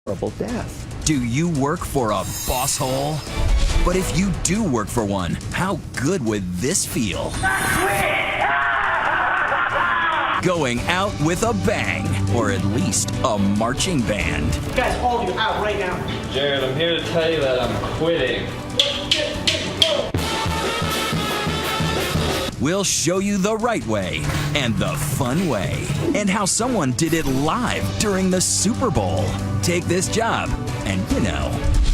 horrible death. Do you work for a boss hole? But if you do work for one, how good would this feel? Going out with a bang, or at least a marching band. Guys, all of you out right now. Jared, I'm here to tell you that I'm quitting. We'll show you the right way and the fun way, and how someone did it live during the Super Bowl. Take this job, and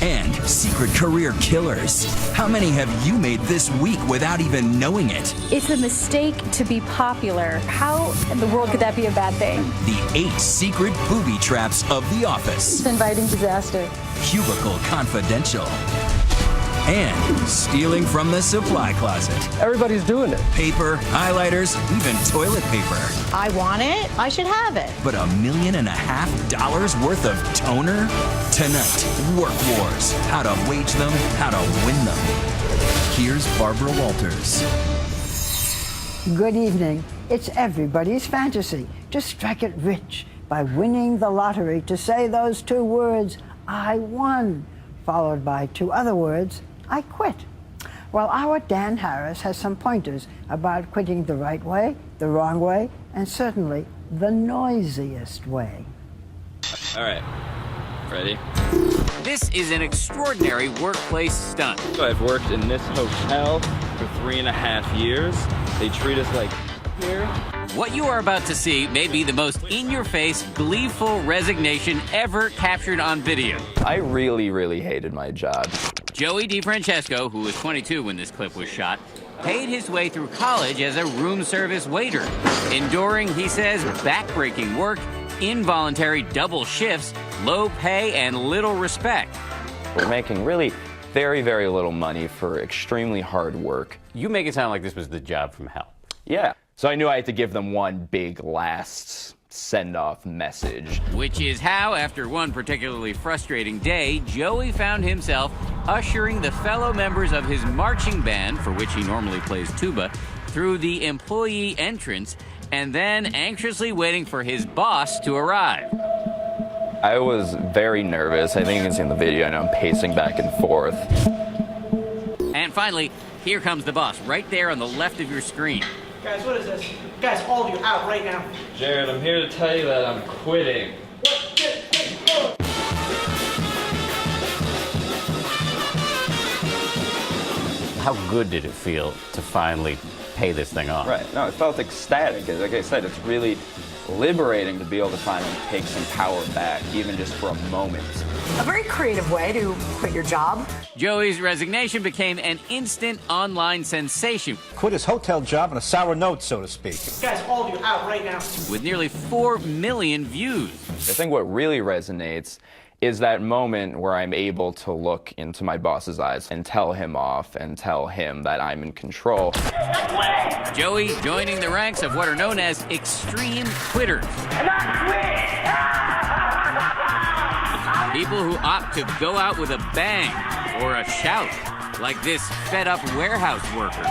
and secret career killers. How many have you made this week without even knowing it? It's a mistake to be popular. How in the world could that be a bad thing? The 8 secret booby traps of The Office. It's inviting disaster. Cubicle Confidential. And stealing from the supply closet. Everybody's doing it. Paper, highlighters, even toilet paper. I want it, I should have it. But $1.5 million worth of toner? Tonight, Work Wars. How to wage them, how to win them. Here's Barbara Walters. Good evening. It's everybody's fantasy to strike it rich by winning the lottery, to say those 2 words, I won, followed by 2 other words, I quit. Well, our Dan Harris has some pointers about quitting the right way, the wrong way, and certainly the noisiest way. All right, ready? This is an extraordinary workplace stunt. So I've worked in this hotel for 3.5 years. They treat us like here. What you are about to see may be the most in-your-face, gleeful resignation ever captured on video. I really hated my job. Joey DeFrancesco, who was 22 when this clip was shot, paid his way through college as a room service waiter, enduring, he says, backbreaking work, involuntary double shifts, low pay, and little respect. We're making really very little money for extremely hard work. You make it sound like this was the job from hell. Yeah. So I knew I had to give them one big last send-off message. Which is how, after one particularly frustrating day, Joey found himself ushering the fellow members of his marching band, for which he normally plays tuba, through the employee entrance, and then anxiously waiting for his boss to arrive. I was very nervous. I think you can see in the video, I know I'm pacing back and forth. And finally, here comes the boss, right there on the left of your screen. Guys, what is this? Guys, all of you out right now. Jared, I'm here to tell you that I'm quitting. How good did it feel to finally pay this thing off? Right. No, it felt ecstatic. Like I said, it's really liberating to be able to finally take some power back, even just for a moment. A very creative way to quit your job. Joey's resignation became an instant online sensation. Quit his hotel job on a sour note, so to speak. Guys, all of you out right now. With nearly 4 million views. I think what really resonates is that moment where I'm able to look into my boss's eyes and tell him off and tell him that I'm in control. Joey joining the ranks of what are known as extreme quitters. People who opt to go out with a bang or a shout, like this fed-up warehouse worker.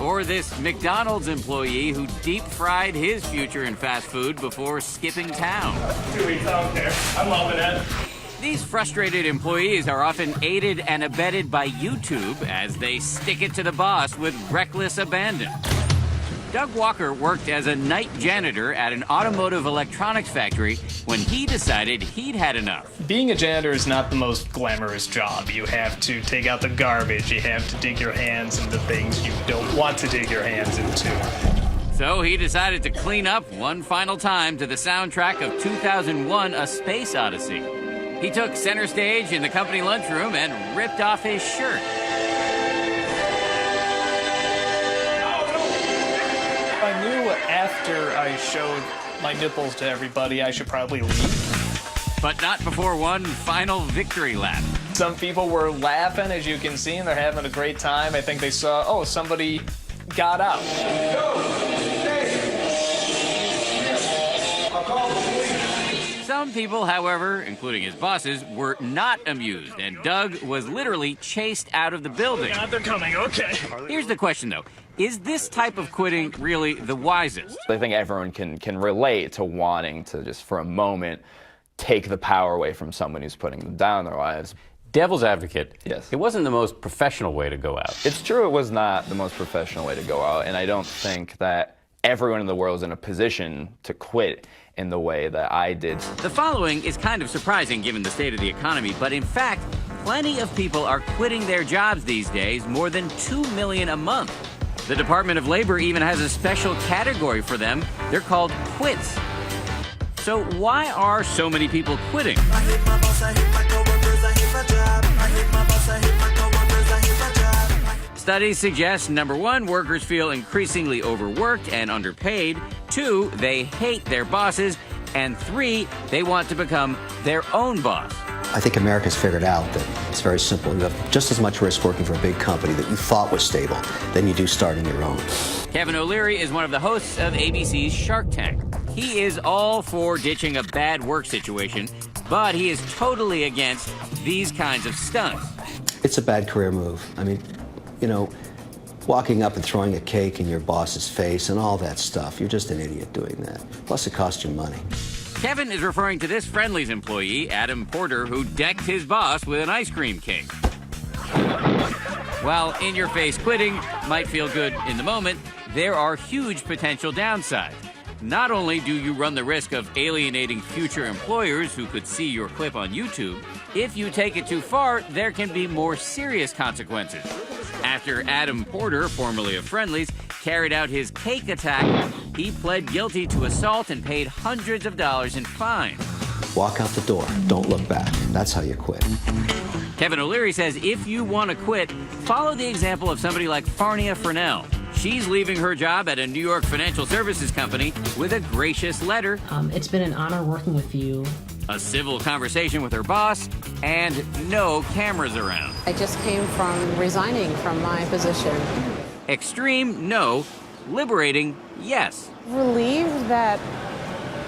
Or this McDonald's employee who deep-fried his future in fast food before skipping town. 2 weeks, I don't care. I'm loving it. These frustrated employees are often aided and abetted by YouTube as they stick it to the boss with reckless abandon. Doug Walker worked as a night janitor at an automotive electronics factory when he decided he'd had enough. Being a janitor is not the most glamorous job. You have to take out the garbage. You have to dig your hands into things you don't want to dig your hands into. So he decided to clean up one final time to the soundtrack of 2001: A Space Odyssey. He took center stage in the company lunchroom and ripped off his shirt. I knew after I showed my nipples to everybody, I should probably leave. But not before one final victory lap. Some people were laughing, as you can see, and they're having a great time. I think they saw, oh, somebody got out. Some people, however, including his bosses, were not amused, and Doug was literally chased out of the building. God, they're coming, okay. Here's the question, though. Is this type of quitting really the wisest? I think everyone can relate to wanting to just for a moment take the power away from someone who's putting them down in their lives. Devil's advocate. Yes. It wasn't the most professional way to go out. It's true it was not the most professional way to go out, and I don't think that everyone in the world is in a position to quit in the way that I did. The following is kind of surprising given the state of the economy, but in fact, plenty of people are quitting their jobs these days, more than 2 million a month. The Department of Labor even has a special category for them. They're called quits. So why are so many people quitting? I hate my boss, I hate my coworkers, I hate my job. I hate my boss, I hate my coworkers, I hate my job. Studies suggest, number one, workers feel increasingly overworked and underpaid. 2, they hate their bosses. And 3, they want to become their own boss. I think America's figured out that it's very simple. You have just as much risk working for a big company that you thought was stable than you do starting your own. Kevin O'Leary is one of the hosts of ABC's Shark Tank. He is all for ditching a bad work situation, but he is totally against these kinds of stunts. It's a bad career move. I mean, you know, walking up and throwing a cake in your boss's face and all that stuff, you're just an idiot doing that. Plus, it costs you money. Kevin is referring to this Friendly's employee, Adam Porter, who decked his boss with an ice cream cake. While in-your-face quitting might feel good in the moment, there are huge potential downsides. Not only do you run the risk of alienating future employers who could see your clip on YouTube, if you take it too far, there can be more serious consequences. After Adam Porter, formerly of Friendly's, carried out his cake attack, he pled guilty to assault and paid hundreds of dollars in fines. Walk out the door. Don't look back. That's how you quit. Kevin O'Leary says if you want to quit, follow the example of somebody like Farnia Furnell. She's leaving her job at a New York financial services company with a gracious letter. It's been an honor working with you. A civil conversation with her boss, and no cameras around. I just came from resigning from my position. Extreme, no. Liberating, yes. Relieved that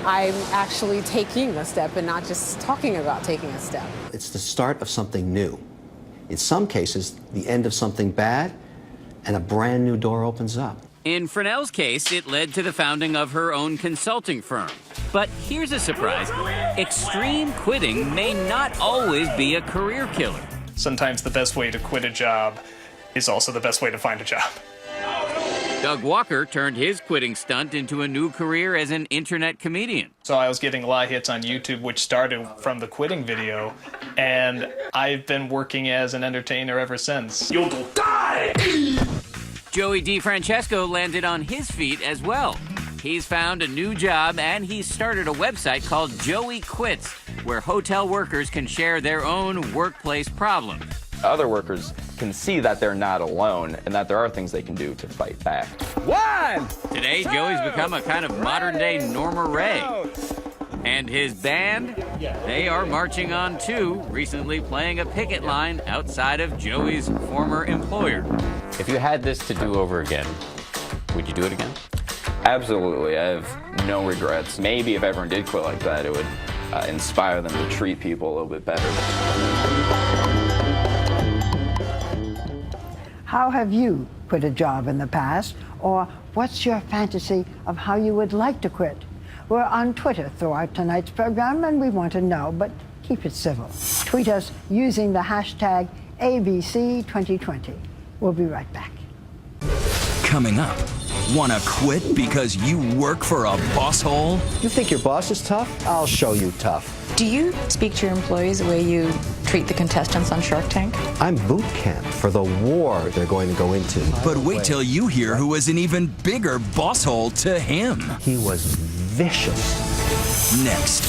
I'm actually taking a step and not just talking about taking a step. It's the start of something new. In some cases, the end of something bad, and a brand new door opens up. In Furnell's case, it led to the founding of her own consulting firm. But here's a surprise. Extreme quitting may not always be a career killer. Sometimes the best way to quit a job is also the best way to find a job. Doug Walker turned his quitting stunt into a new career as an internet comedian. So I was getting a lot of hits on YouTube, which started from the quitting video, and I've been working as an entertainer ever since. You'll die! Joey DeFrancesco landed on his feet as well. He's found a new job and he's started a website called Joey Quits, where hotel workers can share their own workplace problems. Other workers can see that they're not alone and that there are things they can do to fight back. Today, Joey's become a kind of modern-day Norma Ray. And his band, they are marching on too, recently playing a picket line outside of Joey's former employer. If you had this to do over again, would you do it again? Absolutely. I have no regrets. Maybe if everyone did quit like that, it would inspire them to treat people a little bit better. How have you quit a job in the past? Or what's your fantasy of how you would like to quit? We're on Twitter throughout tonight's program, and we want to know, but keep it civil. Tweet us using the hashtag ABC2020. We'll be right back. Coming up, wanna quit because you work for a boss hole? You think your boss is tough? I'll show you tough. Do you speak to your employees the way you treat the contestants on Shark Tank? I'm boot camp for the war they're going to go into. But wait till you hear who was an even bigger boss hole to him. He was vicious. Next.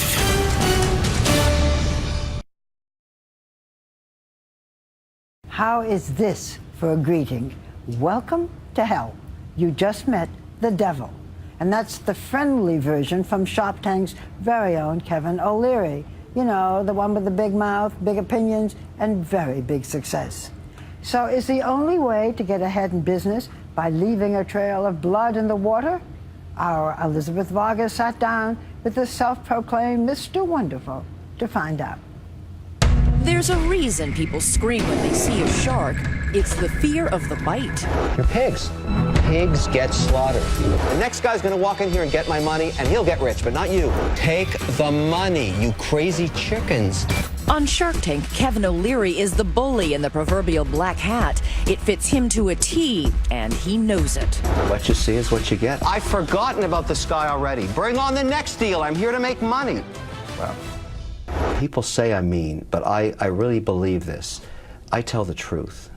How is this for a greeting? Welcome to hell. You just met the devil. And that's the friendly version from Shark Tank's very own Kevin O'Leary. You know, the one with the big mouth, big opinions, and very big success. So is the only way to get ahead in business by leaving a trail of blood in the water? Our Elizabeth Vargas sat down with the self-proclaimed Mr. Wonderful to find out. There's a reason people scream when they see a shark. It's the fear of the bite. You're pigs. Pigs get slaughtered. The next guy's gonna walk in here and get my money, and he'll get rich, but not you. Take the money, you crazy chickens. On Shark Tank, Kevin O'Leary is the bully in the proverbial black hat. It fits him to a T, and he knows it. What you see is what you get. I've forgotten about the sky already. Bring on the next deal. I'm here to make money. Well, people say I'm mean, but I really believe this. I tell the truth.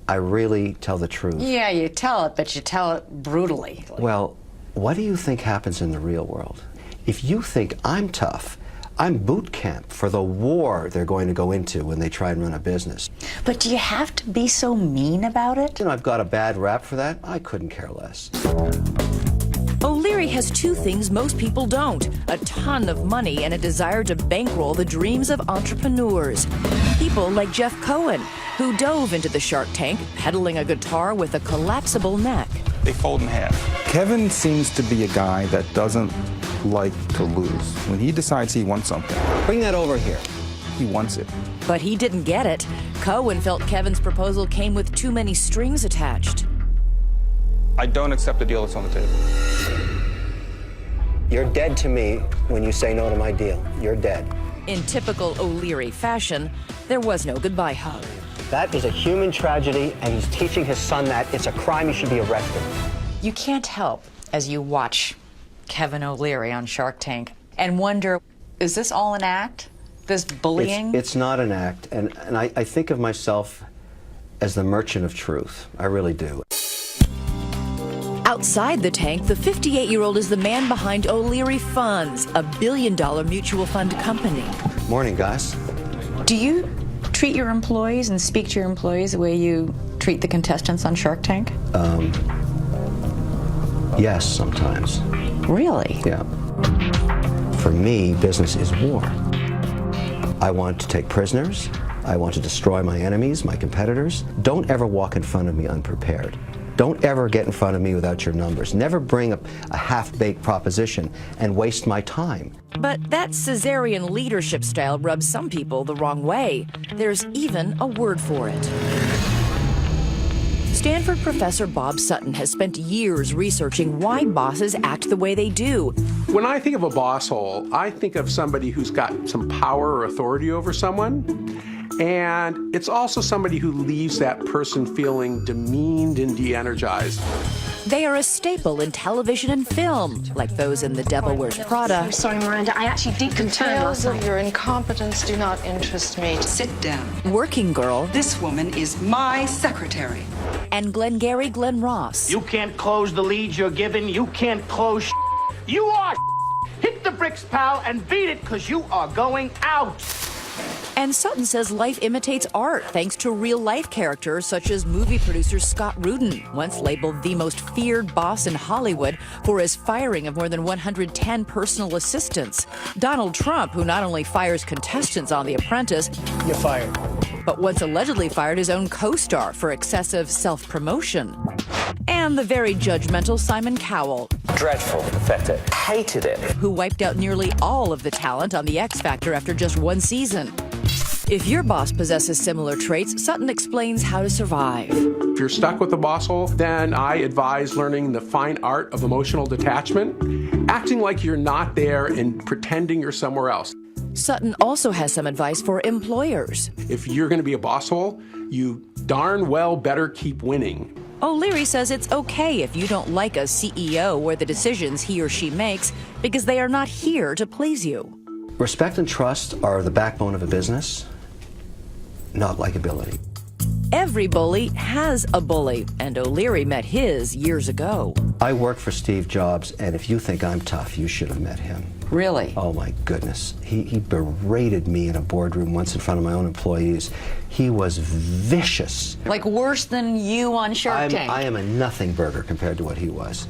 I really tell the truth. Yeah, you tell it, but you tell it brutally. Well, what do you think happens in the real world? If you think I'm tough, I'm boot camp for the war they're going to go into when they try and run a business. But do you have to be so mean about it? You know, I've got a bad rap for that. I couldn't care less. O'Leary has two things most people don't: a ton of money and a desire to bankroll the dreams of entrepreneurs. People like Jeff Cohen, who dove into the Shark Tank, pedaling a guitar with a collapsible neck. They fold in half. Kevin seems to be a guy that doesn't like to lose. When he decides he wants something, bring that over here. He wants it. But he didn't get it. Cohen felt Kevin's proposal came with too many strings attached. I don't accept the deal that's on the table. You're dead to me when you say no to my deal. You're dead. In typical O'Leary fashion, there was no goodbye hug. That is a human tragedy, and he's teaching his son that. It's a crime. He should be arrested. You can't help, as you watch Kevin O'Leary on Shark Tank, and wonder, is this all an act? This bullying? It's not an act, and I think of myself as the merchant of truth. I really do. Outside the tank, the 58-year-old is the man behind O'Leary Funds, a billion-dollar mutual fund company. Morning, guys. Do you treat your employees and speak to your employees the way you treat the contestants on Shark Tank? Yes, sometimes. Really? Yeah. For me, business is war. I want to take prisoners. I want to destroy my enemies, my competitors. Don't ever walk in front of me unprepared. Don't ever get in front of me without your numbers. Never bring up a half-baked proposition and waste my time. But that Caesarean leadership style rubs some people the wrong way. There's even a word for it. Stanford professor Bob Sutton has spent years researching why bosses act the way they do. When I think of a boss hole, I think of somebody who's got some power or authority over someone. And it's also somebody who leaves that person feeling demeaned and de-energized. They are a staple in television and film, like those in The Devil Wears Prada. I'm sorry, Miranda, I actually did confirm last night. Tales of your incompetence do not interest me. Sit down. Working Girl. This woman is my secretary. And Glengarry Glen Ross. You can't close the leads you're given. You can't close. You are. Hit the bricks, pal, and beat it, because you are going out. And Sutton says life imitates art thanks to real-life characters such as movie producer Scott Rudin, once labeled the most feared boss in Hollywood for his firing of more than 110 personal assistants. Donald Trump, who not only fires contestants on The Apprentice, You're fired. but once allegedly fired his own co-star for excessive self-promotion. And the very judgmental Simon Cowell. Dreadful, pathetic, hated it. Who wiped out nearly all of the talent on The X Factor after just one season. If your boss possesses similar traits, Sutton explains how to survive. If you're stuck with the boss hole, then I advise learning the fine art of emotional detachment, acting like you're not there and pretending you're somewhere else. Sutton also has some advice for employers. If you're going to be a boss hole, you darn well better keep winning. O'Leary says it's okay if you don't like a CEO or the decisions he or she makes, because they are not here to please you. Respect and trust are the backbone of a business, not likability. Every bully has a bully, and O'Leary met his years ago. I worked for Steve Jobs, and if you think I'm tough, you should have met him. Really? Oh, my goodness. He berated me in a boardroom once in front of my own employees. He was vicious. Like worse than you on Shark Tank. I am a nothing burger compared to what he was.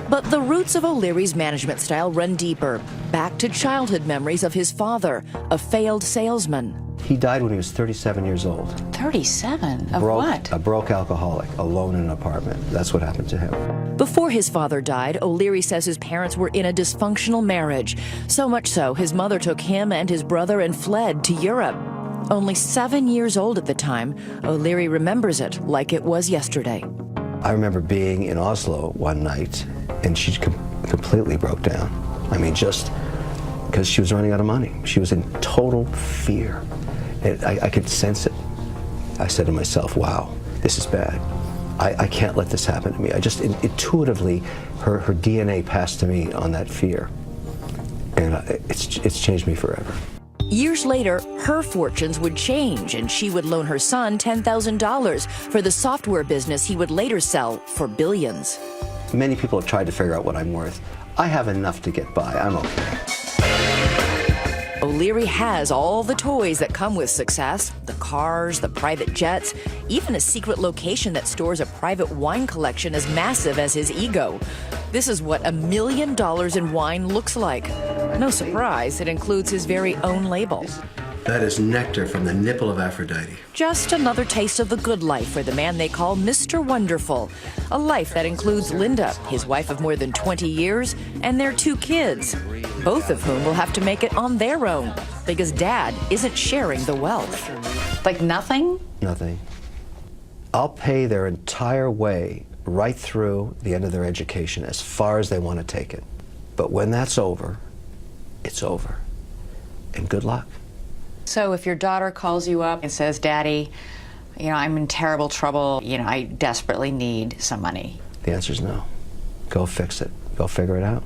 But the roots of O'Leary's management style run deeper, back to childhood memories of his father, a failed salesman. He died when he was 37 years old. 37? Of what? A broke alcoholic, alone in an apartment. That's what happened to him. Before his father died, O'Leary says his parents were in a dysfunctional marriage. So much so, his mother took him and his brother and fled to Europe. Only 7 years old at the time, O'Leary remembers it like it was yesterday. I remember being in Oslo one night, and she completely broke down. I mean, just because she was running out of money. She was in total fear. I could sense it. I said to myself, wow, this is bad. I can't let this happen to me. I just intuitively, her DNA passed to me on that fear. And it's changed me forever. Years later, her fortunes would change, and she would loan her son $10,000 for the software business he would later sell for billions. Many people have tried to figure out what I'm worth. I have enough to get by. I'm okay. O'Leary has all the toys that come with success, the cars, the private jets, even a secret location that stores a private wine collection as massive as his ego. This is what $1 million in wine looks like. No surprise, it includes his very own label. That is nectar from the nipple of Aphrodite. Just another taste of the good life for the man they call Mr. Wonderful. A life that includes Linda, his wife of more than 20 years, and their 2 kids, both of whom will have to make it on their own because Dad isn't sharing the wealth. Like nothing? Nothing. I'll pay their entire way right through the end of their education as far as they want to take it. But when that's over, it's over. And good luck. So if your daughter calls you up and says, Daddy, I'm in terrible trouble, I desperately need some money. The answer is no. Go fix it. Go figure it out.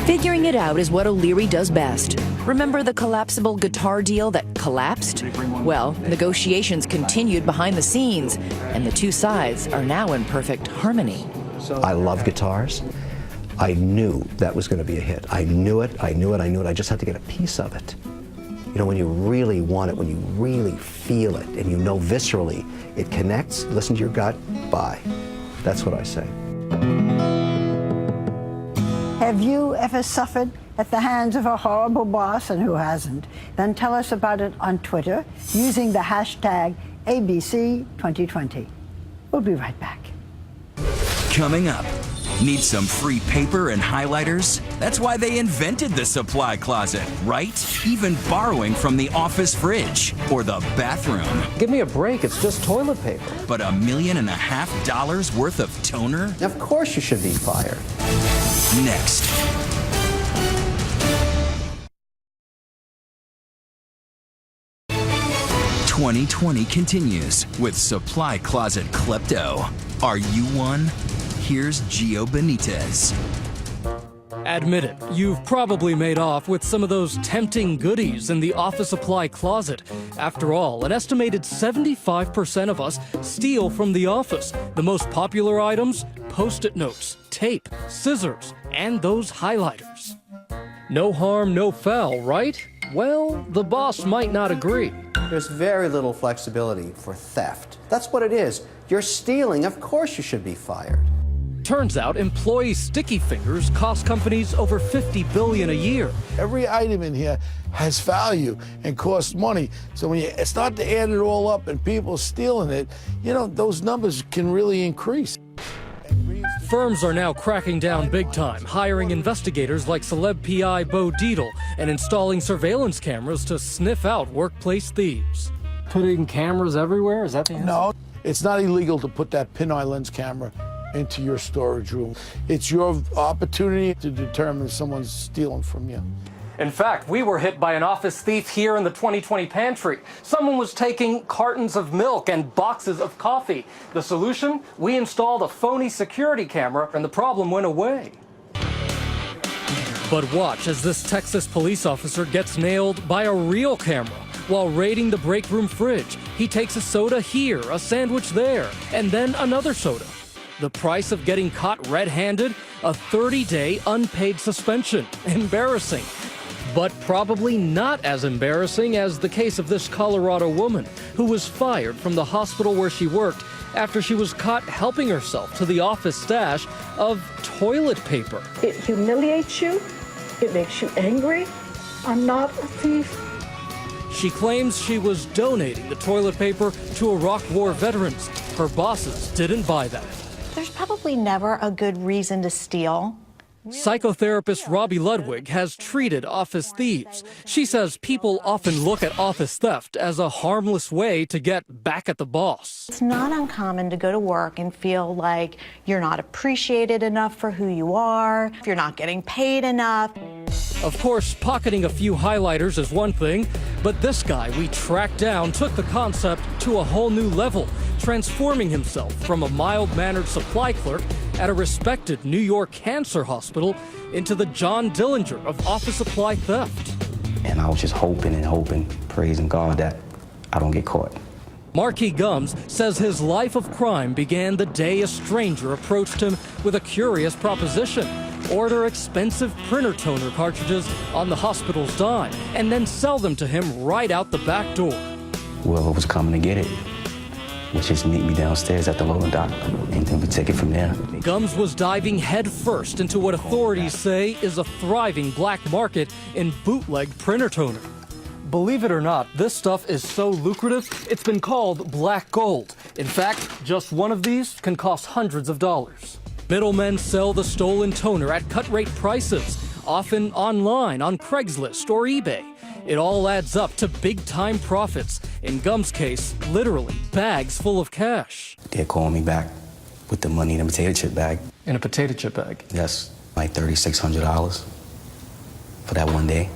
Figuring it out is what O'Leary does best. Remember the collapsible guitar deal that collapsed? Well, negotiations continued behind the scenes, and the 2 sides are now in perfect harmony. I love guitars. I knew that was going to be a hit. I knew it. I just had to get a piece of it. When you really want it, when you really feel it, and you know viscerally it connects, listen to your gut, buy. That's what I say. Have you ever suffered at the hands of a horrible boss, and who hasn't? Then tell us about it on Twitter using the hashtag ABC2020. We'll be right back. Coming up, need some free paper and highlighters? That's why they invented the supply closet, right? Even borrowing from the office fridge or the bathroom. Give me a break, it's just toilet paper. But $1.5 million worth of toner? Of course you should be fired. Next. "2020 continues with Supply Closet Klepto. Are you one? Here's Gio Benitez. Admit it, you've probably made off with some of those tempting goodies in the office supply closet. After all, an estimated 75% of us steal from the office. The most popular items? Post-it notes, tape, scissors, and those highlighters. No harm, no foul, right? Well, the boss might not agree. There's very little flexibility for theft. That's what it is. You're stealing, of course you should be fired. Turns out employee sticky fingers cost companies over $50 billion a year. Every item in here has value and costs money. So when you start to add it all up and people stealing it, those numbers can really increase. Firms are now cracking down big time, hiring investigators like celeb PI Bo Dietl and installing surveillance cameras to sniff out workplace thieves. Putting cameras everywhere? Is that the answer? No, it's not illegal to put that pin-eye lens camera into your storage room. It's your opportunity to determine if someone's stealing from you. In fact, we were hit by an office thief here in the 2020 pantry. Someone was taking cartons of milk and boxes of coffee. The solution? We installed a phony security camera and the problem went away. But watch as this Texas police officer gets nailed by a real camera. While raiding the break room fridge, he takes a soda here, a sandwich there, and then another soda. The price of getting caught red-handed? A 30-day unpaid suspension. Embarrassing. But probably not as embarrassing as the case of this Colorado woman who was fired from the hospital where she worked after she was caught helping herself to the office stash of toilet paper. It humiliates you. It makes you angry. I'm not a thief. She claims she was donating the toilet paper to Iraq War veterans. Her bosses didn't buy that. There's probably never a good reason to steal. Psychotherapist Robbie Ludwig has treated office thieves. She says people often look at office theft as a harmless way to get back at the boss. It's not uncommon to go to work and feel like you're not appreciated enough for who you are, if you're not getting paid enough. Of course, pocketing a few highlighters is one thing, but this guy we tracked down took the concept to a whole new level, transforming himself from a mild-mannered supply clerk at a respected New York cancer hospital into the John Dillinger of office supply theft. And I was just hoping and hoping, praising God that I don't get caught. Marquis Gums says his life of crime began the day a stranger approached him with a curious proposition. Order expensive printer toner cartridges on the hospital's dime and then sell them to him right out the back door. Whoever was coming to get it would just meet me downstairs at the loading dock, and then we take it from there. Gums was diving headfirst into what authorities say is a thriving black market in bootleg printer toner. Believe it or not, this stuff is so lucrative, it's been called black gold. In fact, just one of these can cost hundreds of dollars. Middlemen sell the stolen toner at cut-rate prices, often online on Craigslist or eBay. It all adds up to big-time profits. In Gums' case, literally bags full of cash. They're calling me back with the money in a potato chip bag. In a potato chip bag? Yes, like $3,600 for that one day.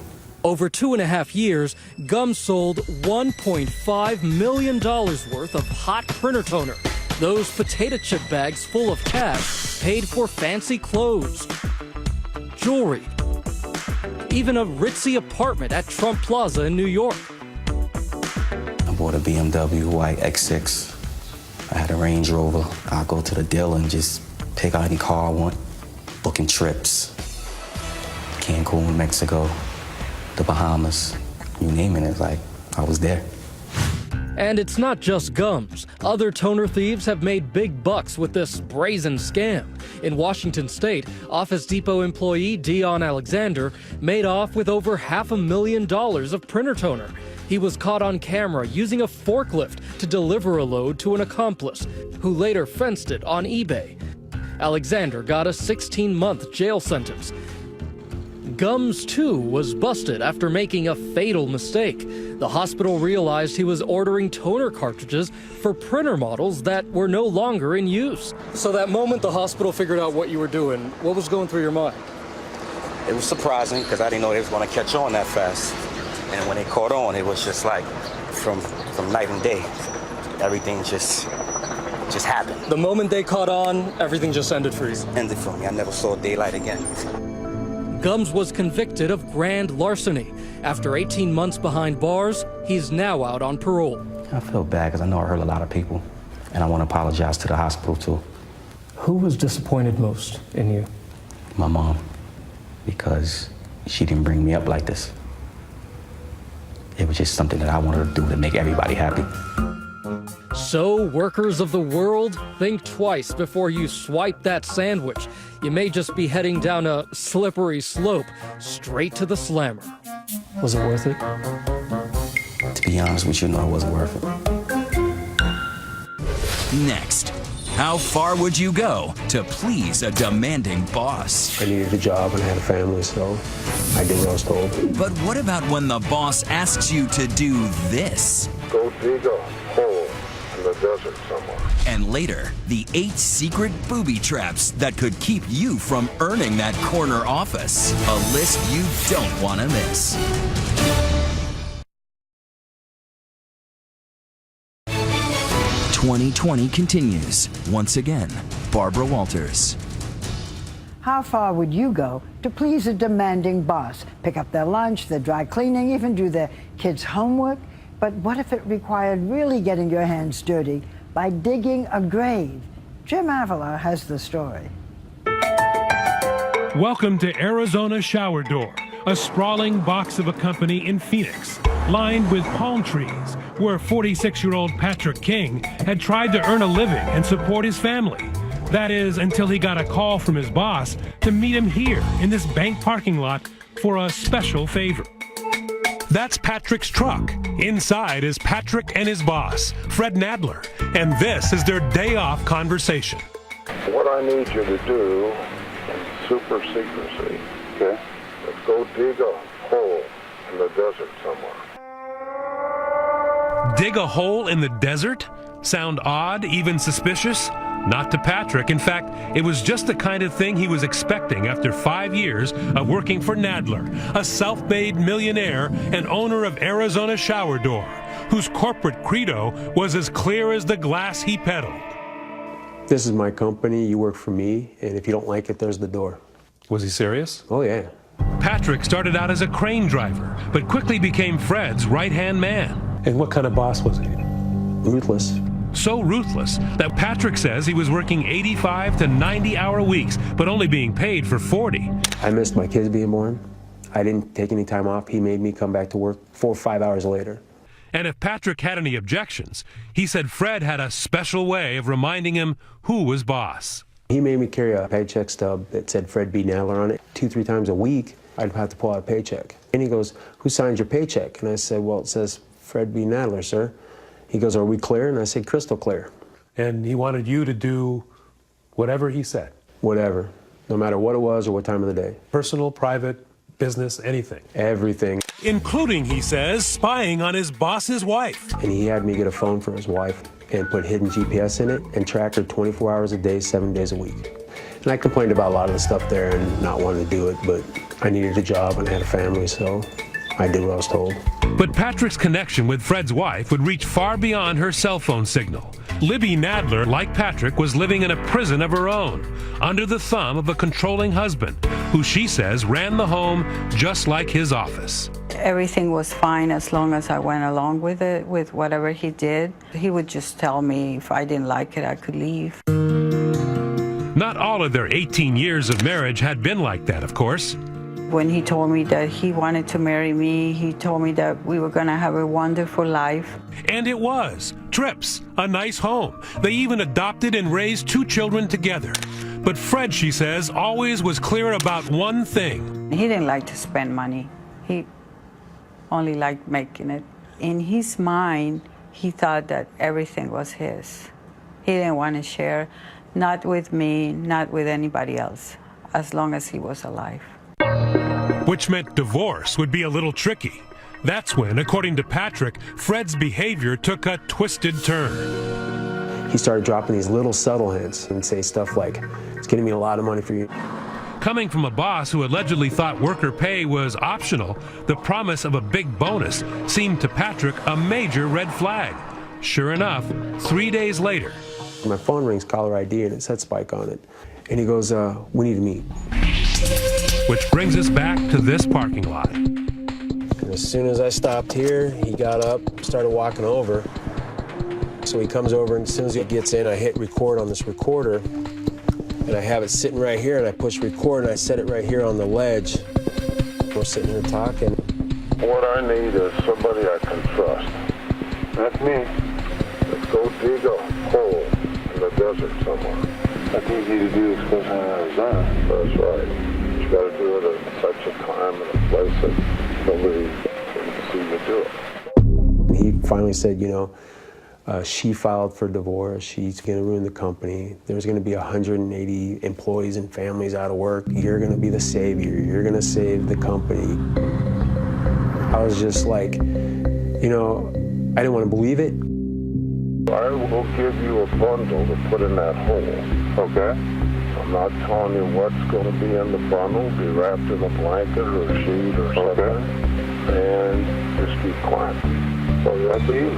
Over 2.5 years, Gums sold $1.5 million worth of hot printer toner. Those potato chip bags full of cash paid for fancy clothes, jewelry, even a ritzy apartment at Trump Plaza in New York. I bought a BMW white X6. I had a Range Rover. I go to the dealer and just pick out any car I want, booking trips. Cancun, Mexico, the Bahamas, you name it, it's like I was there. And it's not just Gums. Other toner thieves have made big bucks with this brazen scam. In Washington state, Office Depot employee Dion Alexander made off with over $500,000 of printer toner. He was caught on camera using a forklift to deliver a load to an accomplice, who later fenced it on eBay. Alexander got a 16-month jail sentence. Gums, too, was busted after making a fatal mistake. The hospital realized he was ordering toner cartridges for printer models that were no longer in use. So that moment the hospital figured out what you were doing, what was going through your mind? It was surprising because I didn't know they was going to catch on that fast. And when they caught on, it was just like from night and day. Everything just happened. The moment they caught on, everything just ended for you? Ended for me. I never saw daylight again. Gums was convicted of grand larceny. After 18 months behind bars, he's now out on parole. I feel bad because I know I hurt a lot of people, and I want to apologize to the hospital, too. Who was disappointed most in you? My mom, because she didn't bring me up like this. It was just something that I wanted to do to make everybody happy. So, workers of the world, think twice before you swipe that sandwich. You may just be heading down a slippery slope straight to the slammer. Was it worth it? To be honest with you, no, it wasn't worth it. Next, how far would you go to please a demanding boss? I needed a job and I had a family, so I did what I was told. But what about when the boss asks you to do this? Go dig a hole in the desert somewhere. And later, the 8 secret booby traps that could keep you from earning that corner office. A list you don't want to miss. "2020 continues. Once again, Barbara Walters. How far would you go to please a demanding boss? Pick up their lunch, their dry cleaning, even do their kids' homework? But what if it required really getting your hands dirty by digging a grave? Jim Avila has the story. Welcome to Arizona Shower Door, a sprawling box of a company in Phoenix, lined with palm trees, where 46-year-old Patrick King had tried to earn a living and support his family. That is, until he got a call from his boss to meet him here in this bank parking lot for a special favor. That's Patrick's truck. Inside is Patrick and his boss, Fred Nadler, and this is their day-off conversation. What I need you to do super secrecy. Okay. Let's go dig a hole in the desert somewhere. Dig a hole in the desert? Sound odd, even suspicious? Not to Patrick. In fact, it was just the kind of thing he was expecting after 5 years of working for Nadler, a self-made millionaire and owner of Arizona Shower Door, whose corporate credo was as clear as the glass he peddled. This is my company, you work for me, and if you don't like it, there's the door. Was he serious? Oh, yeah. Patrick started out as a crane driver, but quickly became Fred's right-hand man. And what kind of boss was he? Ruthless. So ruthless that Patrick says he was working 85 to 90-hour weeks, but only being paid for 40. I missed my kids being born. I didn't take any time off. He made me come back to work 4 or 5 hours later. And if Patrick had any objections, he said Fred had a special way of reminding him who was boss. He made me carry a paycheck stub that said Fred B. Nadler on it. 2-3 times a week, I'd have to pull out a paycheck. And he goes, "Who signs your paycheck?" And I said, "Well, it says Fred B. Nadler, sir." He goes, "Are we clear?" And I said, "Crystal clear." And he wanted you to do whatever he said? Whatever, no matter what it was or what time of the day. Personal, private, business, anything? Everything. Including, he says, spying on his boss's wife. And he had me get a phone for his wife and put hidden GPS in it and track her 24 hours a day, 7 days a week. And I complained about a lot of the stuff there and not wanting to do it, but I needed a job and I had a family, so I did what I was told. But Patrick's connection with Fred's wife would reach far beyond her cell phone signal. Libby Nadler, like Patrick, was living in a prison of her own, under the thumb of a controlling husband, who she says ran the home just like his office. Everything was fine as long as I went along with it, with whatever he did. He would just tell me if I didn't like it, I could leave. Not all of their 18 years of marriage had been like that, of course. When he told me that he wanted to marry me, he told me that we were going to have a wonderful life. And it was. Trips, a nice home. They even adopted and raised 2 children together. But Fred, she says, always was clear about one thing. He didn't like to spend money. He only liked making it. In his mind, he thought that everything was his. He didn't want to share, not with me, not with anybody else, as long as he was alive. Which meant divorce would be a little tricky. That's when, according to Patrick, Fred's behavior took a twisted turn. He started dropping these little subtle hints and say stuff like, "It's getting me a lot of money for you." Coming from a boss who allegedly thought worker pay was optional, the promise of a big bonus seemed to Patrick a major red flag. Sure enough, 3 days later, my phone rings, caller ID, and it said Spike on it. And he goes, "We need to meet." Which brings us back to this parking lot. And as soon as I stopped here, he got up, started walking over. So he comes over, and as soon as he gets in, I hit record on this recorder. And I have it sitting right here, and I push record, and I set it right here on the ledge. We're sitting here talking. What I need is somebody I can trust. That's me. Let's go dig a hole in the desert somewhere. That's easy to do, especially in Arizona. That's right. You got to do it at such a time and a place that nobody can see you do it. He finally said, she filed for divorce. She's going to ruin the company. There's going to be 180 employees and families out of work. You're going to be the savior. You're going to save the company. I was just like, I didn't want to believe it. I will give you a bundle to put in that hole, okay? I'm not telling you what's going to be in the bundle. Be wrapped in a blanket or a sheet or something. Okay. And just keep quiet. So that's easy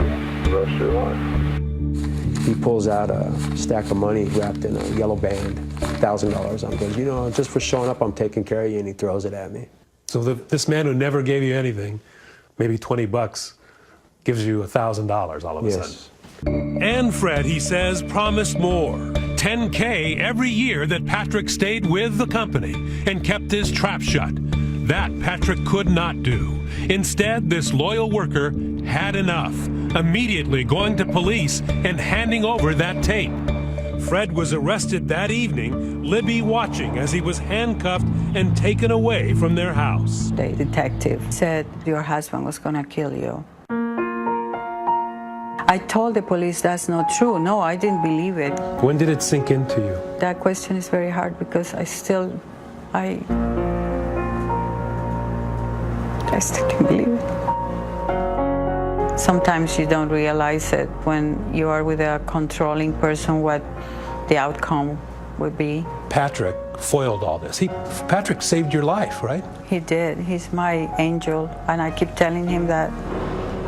the rest of your life. He pulls out a stack of money wrapped in a yellow band, $1,000. I'm going, just for showing up, I'm taking care of you, and he throws it at me. So this man who never gave you anything, maybe $20, gives you $1,000 all of a sudden. And Fred, he says, promised more. $10K every year that Patrick stayed with the company and kept his trap shut. That Patrick could not do. Instead, this loyal worker had enough, immediately going to police and handing over that tape. Fred was arrested that evening, Libby watching as he was handcuffed and taken away from their house. The detective said, "Your husband was going to kill you." I told the police that's not true. No, I didn't believe it. When did it sink into you? That question is very hard because I still I still can't believe it. Sometimes you don't realize it when you are with a controlling person what the outcome would be. Patrick foiled all this. Patrick saved your life, right? He did. He's my angel, and I keep telling him that.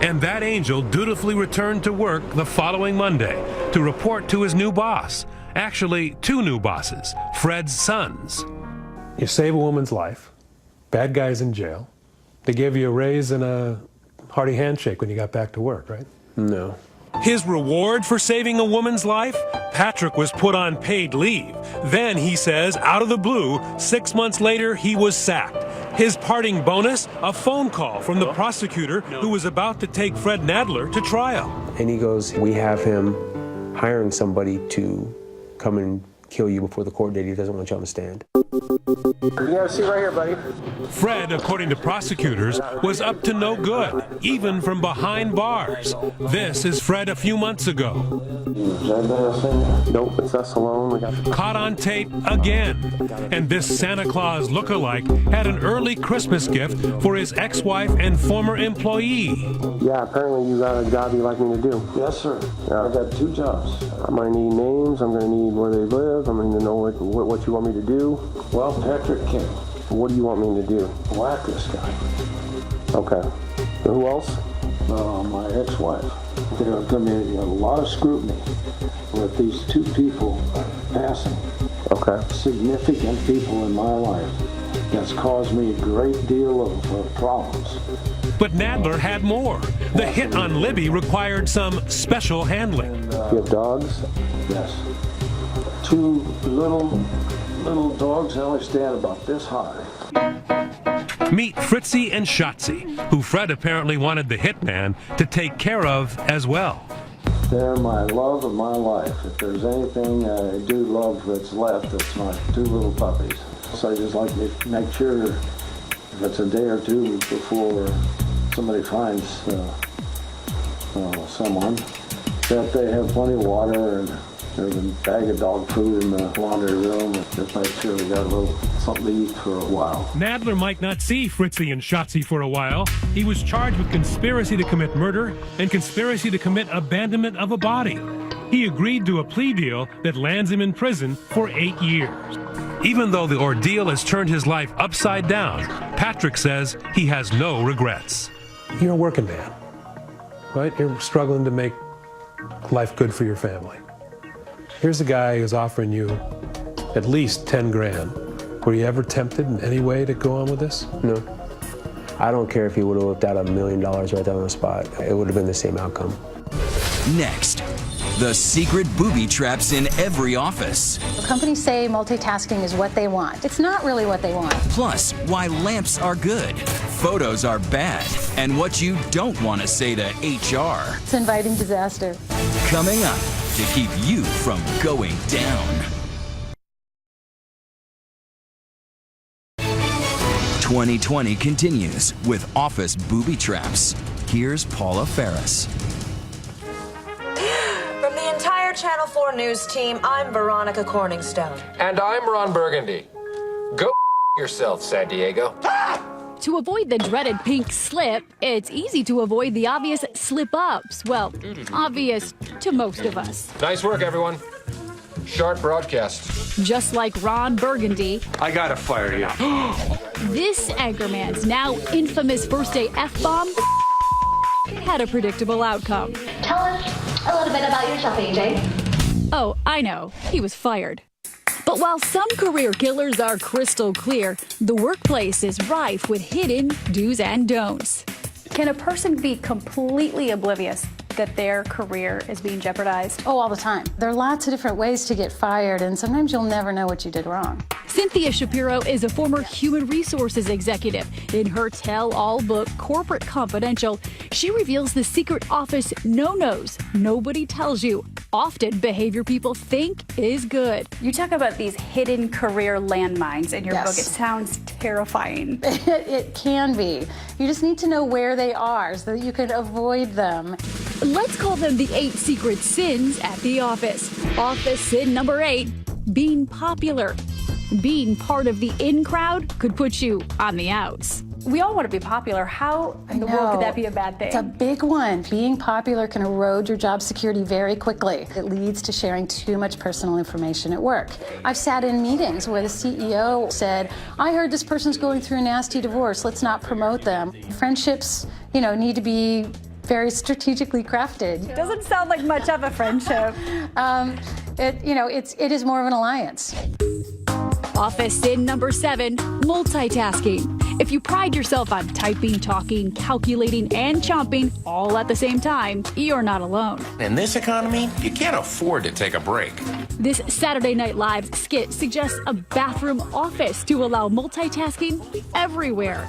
And that angel dutifully returned to work the following Monday to report to his new boss. Actually, two new bosses, Fred's sons. You save a woman's life. Bad guy's in jail. They gave you a raise and a hearty handshake when you got back to work, right? No. His reward for saving a woman's life? Patrick was put on paid leave. Then, he says, out of the blue, 6 months later, he was sacked. His parting bonus? A phone call from the prosecutor who was about to take Fred Nadler to trial. And he goes, we have him hiring somebody to come and kill you before the court date. He doesn't want you on the stand. You got a seat right here, buddy. Fred, according to prosecutors, was up to no good, even from behind bars. This is Fred a few months ago. Nope, it's us alone. Caught on tape again. And this Santa Claus lookalike had an early Christmas gift for his ex-wife and former employee. Yeah, apparently you got a job you'd like me to do. Yes, sir. I got 2 jobs. I'm going to need names. I'm going to need where they live. I'm going to know what you want me to do. Well, Patrick King. What do you want me to do? Whack this guy. Okay. Who else? My ex-wife. There's going to be a lot of scrutiny with these 2 people passing. Okay. Significant people in my life. That's caused me a great deal of problems. But Nadler had more. The hit on Libby required some special handling. You have dogs? Yes. 2 little dogs. They only stand about this high. Meet Fritzy and Shotzi, who Fred apparently wanted the hitman to take care of as well. They're my love of my life. If there's anything I do love that's left, it's my 2 little puppies. So I just like to make sure if it's a day or 2 before somebody finds someone, that they have plenty of water and there's a bag of dog food in the laundry room. Just make sure we got a little something to eat for a while. Nadler might not see Fritzy and Shotzi for a while. He was charged with conspiracy to commit murder and conspiracy to commit abandonment of a body. He agreed to a plea deal that lands him in prison for 8 years. Even though the ordeal has turned his life upside down, Patrick says he has no regrets. You're a working man, right? You're struggling to make life good for your family. Here's a guy who's offering you at least 10 grand. Were you ever tempted in any way to go on with this? No. I don't care if he would have whipped out $1 million right there on the spot. It would have been the same outcome. Next, the secret booby traps in every office. Companies say multitasking is what they want. It's not really what they want. Plus, why lamps are good, photos are bad, and what you don't want to say to HR. It's inviting disaster. Coming up to keep you from going down. 2020 continues with office booby traps. Here's Paula Ferris. From the entire Channel 4 News team, I'm Veronica Corningstone. And I'm Ron Burgundy. Go yourself, San Diego. To avoid the dreaded pink slip, it's easy to avoid the obvious slip-ups. Well, obvious to most of us. Nice work, everyone. Sharp broadcast. Just like Ron Burgundy, I gotta fire you. this anchorman's now infamous first-day F-bomb had a predictable outcome. Tell us a little bit about yourself, AJ. Oh, I know. He was fired. But while some career killers are crystal clear, the workplace is rife with hidden do's and don'ts. Can a person be completely oblivious that their career is being jeopardized? Oh, all the time. There are lots of different ways to get fired, and sometimes you'll never know what you did wrong. Cynthia Shapiro is a former human resources executive. In her tell-all book, Corporate Confidential, she reveals the secret office no-nos nobody tells you. Often behavior people think is good. You talk about these hidden career landmines in your Yes. book. It sounds terrifying. It can be. You just need to know where they are so that you can avoid them. Let's call them the 8 secret sins at the office. Office sin number 8, being popular. Being part of the in crowd could put you on the outs. We all want to be popular. How in the world could that be a bad thing? It's a big one. Being popular can erode your job security very quickly. It leads to sharing too much personal information at work. I've sat in meetings where the CEO said, I heard this person's going through a nasty divorce. Let's not promote them. Friendships, need to be very strategically crafted. Doesn't sound like much of a friendship. It is more of an alliance. Office sin number 7, multitasking. If you pride yourself on typing, talking, calculating, and chomping all at the same time, you're not alone. In this economy, you can't afford to take a break. This Saturday Night Live skit suggests a bathroom office to allow multitasking everywhere.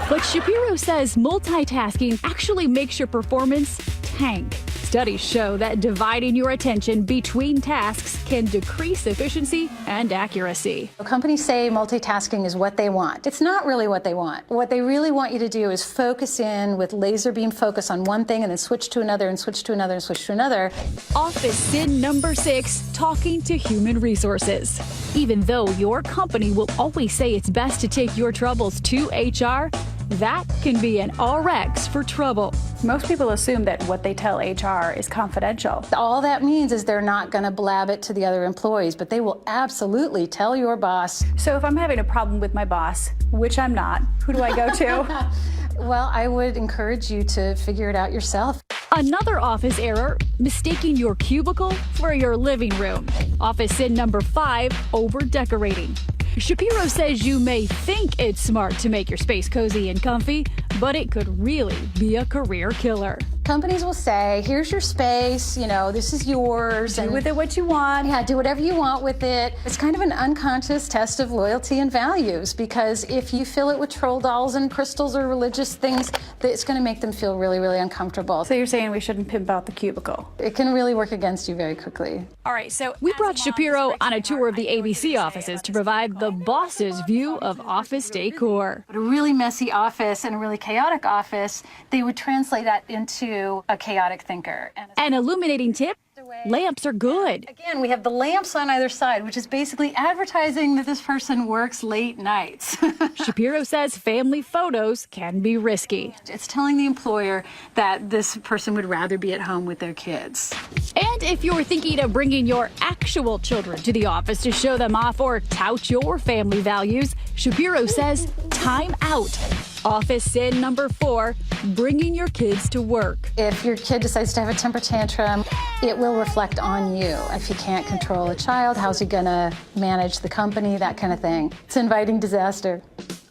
But Shapiro says multitasking actually makes your performance tank. Studies show that dividing your attention between tasks can decrease efficiency and accuracy. Companies say multitasking is what they want. It's not really what they want. What they really want you to do is focus in with laser beam focus on one thing and then switch to another and switch to another and switch to another. Office sin number 6, talking to human resources. Even though your company will always say it's best to take your troubles to HR, that can be an RX for trouble. Most people assume that what they tell HR is confidential. All that means is they're not going to blab it to the other employees, but they will absolutely tell your boss. So if I'm having a problem with my boss, which I'm not, who do I go to? Well, I would encourage you to figure it out yourself. Another office error, mistaking your cubicle for your living room. Office sin number 5, over-decorating. Shapiro says you may think it's smart to make your space cozy and comfy, but it could really be a career killer. Companies will say, here's your space, this is yours. Do with it what you want. Yeah, do whatever you want with it. It's kind of an unconscious test of loyalty and values, because if you fill it with troll dolls and crystals or religious things, it's going to make them feel really, really uncomfortable. So you're saying we shouldn't pimp out the cubicle? It can really work against you very quickly. All right, so we brought Shapiro on a tour of the ABC offices to provide the boss's view of office decor. A really messy office and a really chaotic office, they would translate that into a chaotic thinker. An illuminating tip, lamps are good. Again, we have the lamps on either side, which is basically advertising that this person works late nights. Shapiro says family photos can be risky. It's telling the employer that this person would rather be at home with their kids. And if you're thinking of bringing your actual children to the office to show them off or tout your family values, Shapiro says time out. Office sin number 4, bringing your kids to work. If your kid decides to have a temper tantrum, it will reflect on you. If you can't control a child, how's he gonna manage the company, that kind of thing. It's inviting disaster.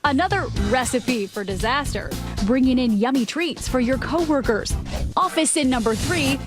Another recipe for disaster, bringing in yummy treats for your coworkers. Office sin number 3,